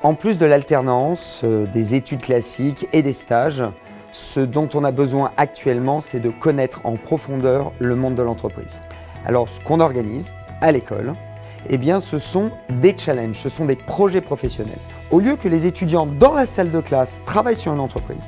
En plus de l'alternance, des études classiques et des stages, ce dont on a besoin actuellement, c'est de connaître en profondeur le monde de l'entreprise. Alors, ce qu'on organise à l'école, eh bien, ce sont des challenges, ce sont des projets professionnels. Au lieu que les étudiants dans la salle de classe travaillent sur une entreprise,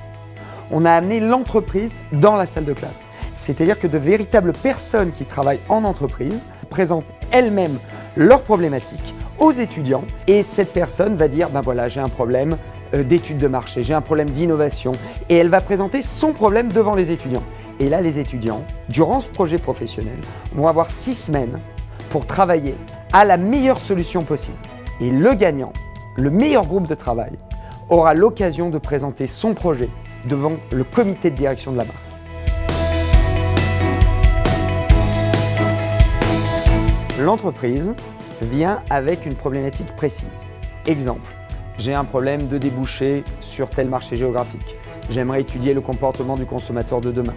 on a amené l'entreprise dans la salle de classe. C'est-à-dire que de véritables personnes qui travaillent en entreprise présentent elles-mêmes leurs problématiques aux étudiants et cette personne va dire, ben voilà, j'ai un problème d'études de marché, j'ai un problème d'innovation et elle va présenter son problème devant les étudiants. Et là, les étudiants, durant ce projet professionnel, vont avoir 6 semaines pour travailler à la meilleure solution possible. Et le gagnant, le meilleur groupe de travail, aura l'occasion de présenter son projet devant le comité de direction de la marque. L'entreprise vient avec une problématique précise. Exemple, j'ai un problème de débouché sur tel marché géographique. J'aimerais étudier le comportement du consommateur de demain.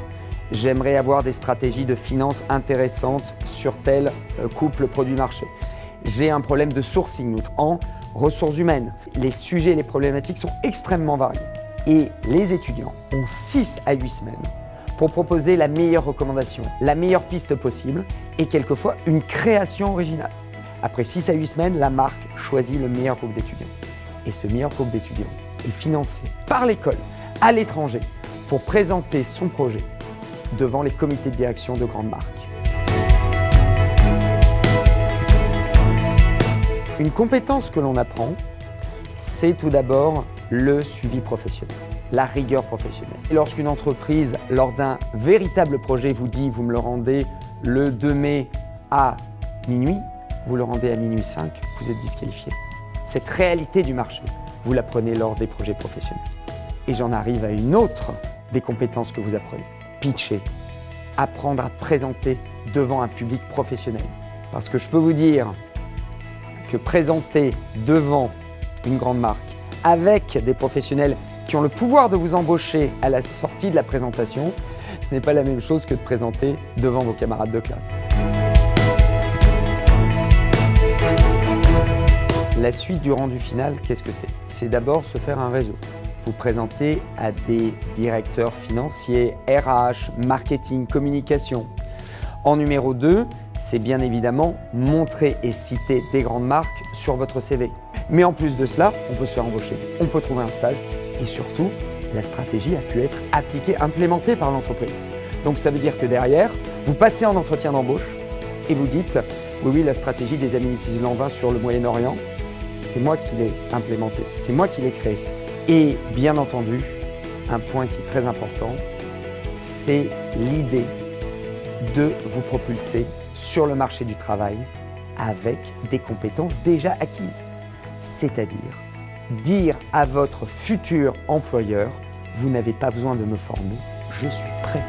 J'aimerais avoir des stratégies de finances intéressantes sur tel couple produit-marché. J'ai un problème de sourcing en ressources humaines. Les sujets et les problématiques sont extrêmement variés. Et les étudiants ont 6 à 8 semaines pour proposer la meilleure recommandation, la meilleure piste possible et quelquefois une création originale. Après 6 à 8 semaines, la marque choisit le meilleur groupe d'étudiants. Et ce meilleur groupe d'étudiants est financé par l'école à l'étranger pour présenter son projet devant les comités de direction de grandes marques. Une compétence que l'on apprend, c'est tout d'abord le suivi professionnel, la rigueur professionnelle. Et lorsqu'une entreprise, lors d'un véritable projet, vous dit « vous me le rendez le 2 mai à minuit », vous le rendez à minuit 5, vous êtes disqualifié. Cette réalité du marché, vous l'apprenez lors des projets professionnels. Et j'en arrive à une autre des compétences que vous apprenez. Pitcher, apprendre à présenter devant un public professionnel. Parce que je peux vous dire que présenter devant une grande marque avec des professionnels qui ont le pouvoir de vous embaucher à la sortie de la présentation, ce n'est pas la même chose que de présenter devant vos camarades de classe. La suite du rendu final, qu'est-ce que c'est? C'est d'abord se faire un réseau. Vous présentez à des directeurs financiers, RH, marketing, communication. En numéro 2, c'est bien évidemment montrer et citer des grandes marques sur votre CV. Mais en plus de cela, on peut se faire embaucher, on peut trouver un stage et surtout, la stratégie a pu être appliquée, implémentée par l'entreprise. Donc ça veut dire que derrière, vous passez en entretien d'embauche et vous dites « oui, la stratégie des Amenities Lanvin sur le Moyen-Orient, c'est moi qui l'ai implémentée, c'est moi qui l'ai créée. » Et bien entendu, un point qui est très important, c'est l'idée de vous propulser sur le marché du travail avec des compétences déjà acquises. C'est-à-dire dire à votre futur employeur, vous n'avez pas besoin de me former, je suis prêt.